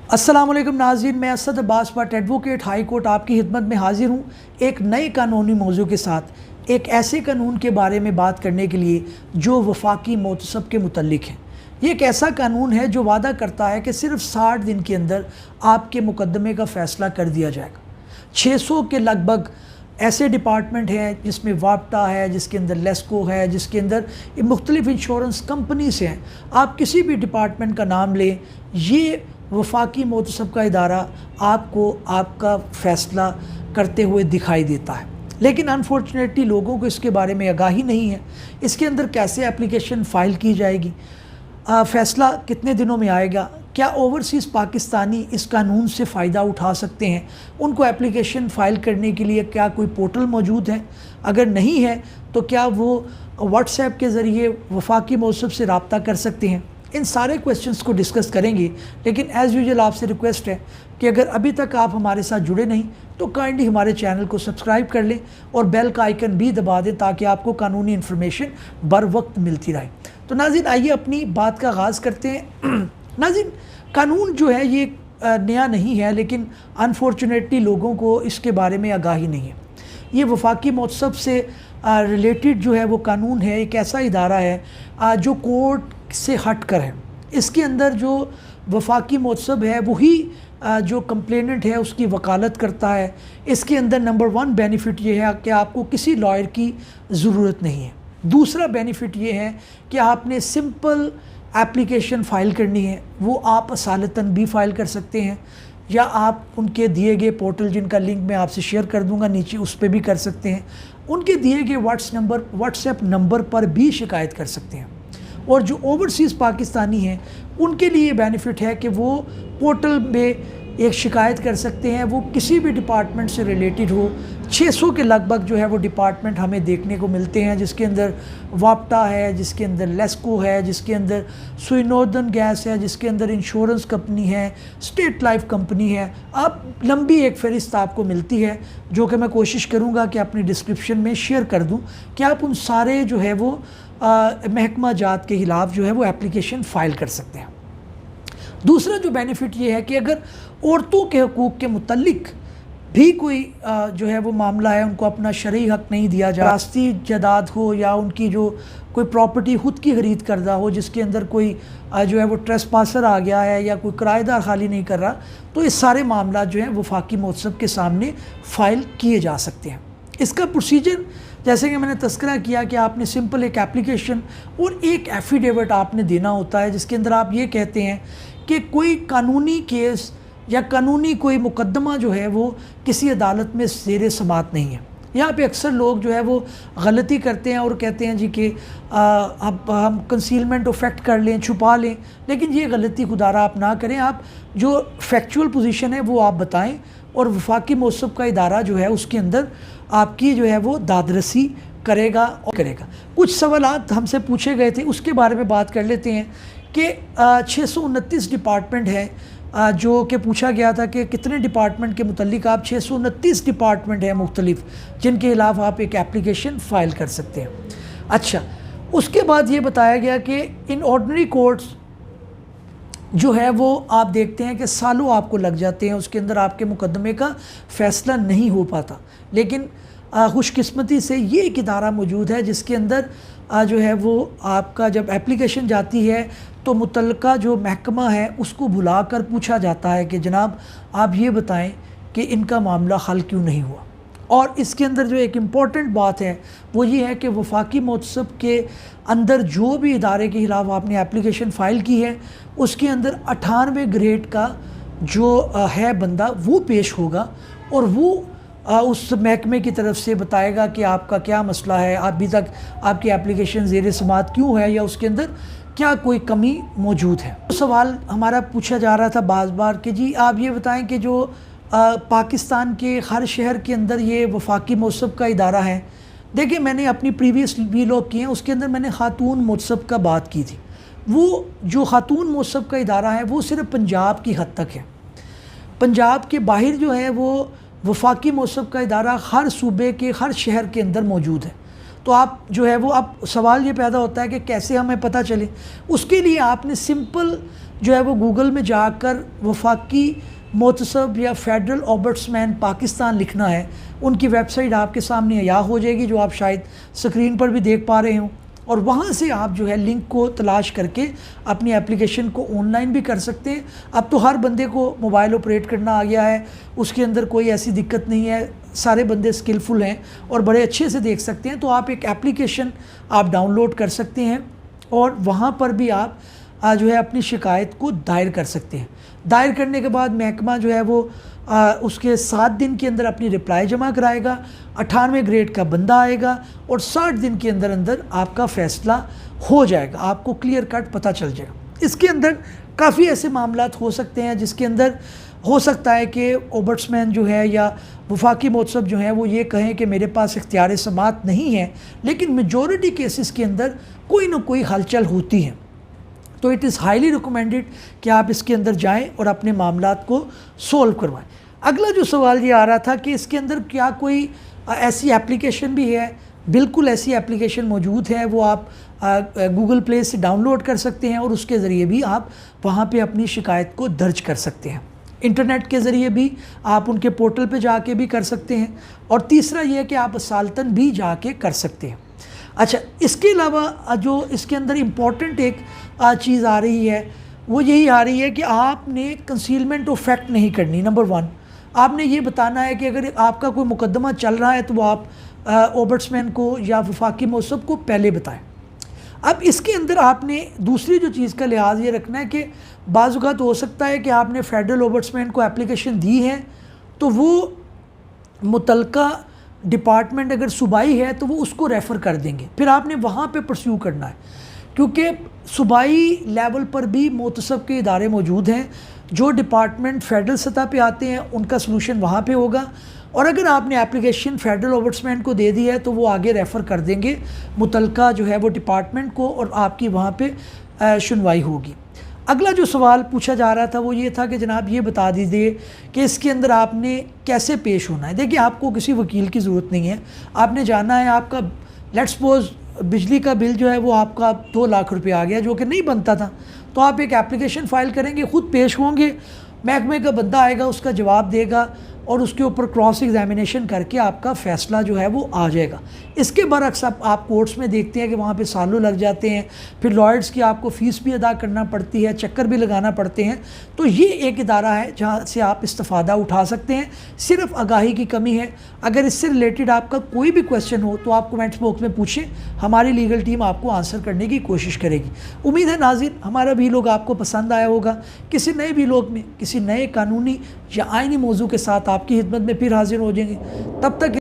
अस्सलाम वालेकुम नाज़रीन, मैं Asad Abbas Bhatt advocate high court आपकी खिदमत में हाजिर हूँ एक नए कानूनी मौजू के साथ। एक ऐसे कानून के बारे में बात करने के लिए जो वफाकी मोतसब के मुतल्लिक है। ये एक ऐसा कानून है जो वादा करता है कि सिर्फ 60 दिन के अंदर आपके मुकदमे का फ़ैसला कर दिया जाएगा। 600 के लगभग ऐसे डिपार्टमेंट हैं जिसमें वापटा है, जिसके अंदर लेस्को है, जिसके अंदर मुख्तलिफ़ इंश्योरेंस कंपनीज हैं। आप किसी भी डिपार्टमेंट का नाम लें, ये वफाकी मोतसब का इदारा आपको आपका फ़ैसला करते हुए दिखाई देता है। लेकिन अनफॉर्चुनेटली लोगों को इसके बारे में आगाही नहीं है। इसके अंदर कैसे एप्लीकेशन फ़ाइल की जाएगी, फ़ैसला कितने दिनों में आएगा, क्या ओवरसीज़ पाकिस्तानी इस कानून से फ़ायदा उठा सकते हैं, उनको एप्लीकेशन फ़ाइल करने के लिए क्या कोई पोर्टल मौजूद है, अगर नहीं है तो क्या वो व्हाट्सएप के ज़रिए वफाकी मोतसब से रब्ता कर सकते हैं। इन सारे क्वेश्चंस को डिस्कस करेंगे। लेकिन एज़ यूजुअल आपसे रिक्वेस्ट है कि अगर अभी तक आप हमारे साथ जुड़े नहीं तो काइंडली हमारे चैनल को सब्सक्राइब कर लें और बेल का आइकन भी दबा दें ताकि आपको कानूनी इन्फॉर्मेशन बर वक्त मिलती रहे। तो नाज़रीन, आइए अपनी बात का आगाज़ करते हैं। नाज़रीन, कानून जो है ये नया नहीं है, लेकिन अनफॉर्चुनेटली लोगों को इसके बारे में आगाही नहीं है। ये वफाकी मोतसब से रिलेटेड जो है वो कानून है, एक ऐसा इदारा है जो कोर्ट से हट कर है। इसके अंदर जो वफाकी मोतसब है वही जो कंप्लेनेंट है उसकी वकालत करता है। इसके अंदर नंबर 1 बेनिफिट ये है कि आपको किसी लॉयर की ज़रूरत नहीं है। दूसरा बेनिफिट ये है कि आपने सिंपल एप्लीकेशन फ़ाइल करनी है, वो आप असालतन भी फ़ाइल कर सकते हैं या आप उनके दिए गए पोर्टल, जिनका लिंक मैं आपसे शेयर कर दूंगा नीचे, उस पर भी कर सकते हैं। उनके दिए गए व्हाट्सएप नंबर पर भी शिकायत कर सकते हैं। और जो ओवरसीज़ पाकिस्तानी हैं उनके लिए बेनिफिट है कि वो पोर्टल में एक शिकायत कर सकते हैं, वो किसी भी डिपार्टमेंट से रिलेटेड हो। 600 के लगभग जो है वो डिपार्टमेंट हमें देखने को मिलते हैं, जिसके अंदर वापटा है, जिसके अंदर लेस्को है, जिसके अंदर सुइनोर्दर्न गैस है, जिसके अंदर इंश्योरेंस कंपनी है, स्टेट लाइफ कंपनी है। आप लंबी एक फ़हरिस्त आपको मिलती है जो कि मैं कोशिश करूँगा कि अपनी डिस्क्रिप्शन में शेयर कर दूँ कि आप उन सारे जो है वो महकमा जात के ख़िलाफ़ जो है वो एप्लीकेशन फ़ाइल कर सकते हैं। दूसरा जो बेनिफिट ये है कि अगर औरतों के हकूक़ के मुतल्लिक भी कोई जो है वो मामला है, उनको अपना शरई हक़ नहीं दिया जा, रास्ती जायदाद हो या उनकी जो कोई प्रॉपर्टी ख़ुद की ख़रीद करदा हो जिसके अंदर कोई जो है वो ट्रेसपासर आ गया है या कोई किराएदार खाली नहीं कर रहा, तो ये सारे मामला जो हैं वफाकी मोतसब के सामने फ़ाइल किए जा सकते हैं। इसका प्रोसीजर जैसे कि मैंने तस्करा किया कि आपने सिंपल एक एप्लीकेशन और एक एफिडेविट आपने देना होता है, जिसके अंदर आप ये कहते हैं कि कोई कानूनी केस या कानूनी कोई मुकदमा जो है वो किसी अदालत में ज़ेर समात नहीं है। यहाँ पे अक्सर लोग जो है वो गलती करते हैं और कहते हैं जी कि अब हम कंसीलमेंट ऑफ फैक्ट कर लें, छुपा लें, लेकिन ये गलती खुदारा आप ना करें। आप जो फैक्चुअल पोजीशन है वो आप बताएं और वफाकी मोतसब का इदारा जो है उसके अंदर आपकी जो है वो दादरसी करेगा। कुछ सवालात हमसे पूछे गए थे, उसके बारे में बात कर लेते हैं कि 629 डिपार्टमेंट है जो कि पूछा गया था कि कितने डिपार्टमेंट के मुतल्लिक आप 629 डिपार्टमेंट हैं मुख्तलिफ जिनके खिलाफ आप एक एप्लीकेशन फ़ाइल कर सकते हैं। अच्छा, उसके बाद ये बताया गया कि इन ऑर्डनरी कोर्ट्स जो है वो आप देखते हैं कि सालों आपको लग जाते हैं, उसके अंदर आपके मुकदमे का फ़ैसला नहीं हो पाता। लेकिन खुशकिस्मती से ये एक इदारा मौजूद है जिसके अंदर जो है वो आपका जब एप्लीकेशन जाती है तो मुतल्लिका जो महकमा है उसको बुला कर पूछा जाता है कि जनाब आप ये बताएं कि इनका मामला हल क्यों नहीं हुआ। और इसके अंदर जो एक इम्पॉर्टेंट बात है वो ये है कि वफाकी मोतसब के अंदर जो भी इदारे के खिलाफ आपने एप्लीकेशन फ़ाइल की है उसके अंदर 98 ग्रेड का जो है बंदा वो पेश होगा और वो उस महकमे की तरफ से बताएगा कि आपका क्या मसला है, अभी तक आपकी एप्लीकेशन ज़ेर समात क्यों है या उसके अंदर क्या कोई कमी मौजूद है। तो सवाल हमारा पूछा जा रहा था बार बार कि जी आप ये बताएं कि जो पाकिस्तान के हर शहर के अंदर ये वफाकी मोतसब का इदारा है। देखिए, मैंने अपनी प्रीवियस वीलॉग किए हैं, उसके अंदर मैंने खातून मोतसब का बात की थी। वो जो खातून मोतसब का इदारा है वो सिर्फ पंजाब की हद तक है। पंजाब के बाहर जो है वो वफाकी मोतसब का इदारा हर सूबे के हर शहर के अंदर मौजूद है। तो आप जो है वो अब सवाल ये पैदा होता है कि कैसे हमें पता चले। उसके लिए आपने सिंपल जो है वो गूगल में जाकर वफाकी मोतसब या फेडरल ओम्बड्समैन पाकिस्तान लिखना है, उनकी वेबसाइट आपके सामने या हो जाएगी, जो आप शायद स्क्रीन पर भी देख पा रहे हो। और वहाँ से आप जो है लिंक को तलाश करके अपनी एप्लीकेशन को ऑनलाइन भी कर सकते हैं। अब तो हर बंदे को मोबाइल ऑपरेट करना आ गया है, उसके अंदर कोई ऐसी दिक्कत नहीं है, सारे बंदे स्किलफुल हैं और बड़े अच्छे से देख सकते हैं। तो आप एक एप्लीकेशन आप डाउनलोड कर सकते हैं और वहाँ पर भी आप जो है अपनी शिकायत को दायर कर सकते हैं। दायर करने के बाद महकमा जो है वो उसके 7 दिन के अंदर अपनी रिप्लाई जमा कराएगा, 98वें ग्रेड का बंदा आएगा और 60 दिन के अंदर अंदर आपका फ़ैसला हो जाएगा, आपको क्लियर कट पता चल जाएगा। इसके अंदर काफ़ी ऐसे मामलात हो सकते हैं जिसके अंदर हो सकता है कि ओम्बड्समैन जो है या वफाकी मोतसब जो है वो ये कहें कि मेरे पास इख्तियार समात नहीं है, लेकिन मेजॉरिटी केसेस के अंदर कोई ना कोई हलचल होती है। तो इट इज़ हाईली रिकमेंडेड कि आप इसके अंदर जाएं और अपने मामलात को सोल्व करवाएं। अगला जो सवाल ये आ रहा था कि इसके अंदर क्या कोई ऐसी एप्लीकेशन भी है? बिल्कुल ऐसी एप्लीकेशन मौजूद है, वो आप गूगल प्ले से डाउनलोड कर सकते हैं और उसके ज़रिए भी आप वहाँ पे अपनी शिकायत को दर्ज कर सकते हैं। इंटरनेट के ज़रिए भी आप उनके पोर्टल पे जाके भी कर सकते हैं। और तीसरा ये है कि आप असालतन भी जाके कर सकते हैं। अच्छा, इसके अलावा जो इसके अंदर इम्पॉर्टेंट एक चीज़ आ रही है वो यही आ रही है कि आपने कंसीलमेंट ऑफ फैक्ट नहीं करनी। नंबर 1, आपने ये बताना है कि अगर आपका कोई मुकदमा चल रहा है तो वो आप ओम्बड्समैन को या वफाकी मोतसब को पहले बताएं। अब इसके अंदर आपने दूसरी जो चीज़ का लिहाज ये रखना है कि बाज़ औक़ात हो सकता है कि आपने फेडरल ओम्बड्समैन को एप्लीकेशन दी है तो वो मुतलका डिपार्टमेंट अगर सूबाई है तो वो उसको रेफ़र कर देंगे, फिर आपने वहाँ पे परस्यू करना है, क्योंकि सूबाई लेवल पर भी मोतसब के इदारे मौजूद हैं। जो डिपार्टमेंट फेडरल सतह पे आते हैं उनका सलूशन वहाँ पे होगा, और अगर आपने एप्लीकेशन फेडरल ओम्बड्समैन को दे दी है तो वो आगे रेफ़र कर देंगे मुतलका जो है वो डिपार्टमेंट को और आपकी वहाँ पे सुनवाई होगी। अगला जो सवाल पूछा जा रहा था वो ये था कि जनाब ये बता दीजिए कि इसके अंदर आपने कैसे पेश होना है। देखिए, आपको किसी वकील की ज़रूरत नहीं है, आपने जाना है, आपका लेट्स सपोज बिजली का बिल जो है वो आपका 2 लाख रुपये आ गया जो कि नहीं बनता था, तो आप एक एप्लीकेशन फ़ाइल करेंगे, ख़ुद पेश होंगे, महकमे का बंदा आएगा, उसका जवाब देगा और उसके ऊपर क्रॉस एग्जामिनेशन करके आपका फ़ैसला जो है वो आ जाएगा। इसके बरअक्स आप कोर्ट्स में देखते हैं कि वहाँ पे सालों लग जाते हैं, फिर लॉयर्स की आपको फ़ीस भी अदा करना पड़ती है, चक्कर भी लगाना पड़ते हैं। तो ये एक इदारा है जहाँ से आप इस्तिफ़ादा उठा सकते हैं, सिर्फ आगाही की कमी है। अगर इससे रिलेटेड आपका कोई भी क्वेश्चन हो तो आप कमेंट्स बॉक्स में पूछें, हमारी लीगल टीम आपको आंसर करने की कोशिश करेगी। उम्मीद है नाज़रीन हमारा वीलॉग आपको पसंद आया होगा। किसी नए वीलॉग में किसी नए कानूनी या आइनी मौजू के साथ आपकी खिदमत में फिर हाजिर हो जाएंगे। तब तक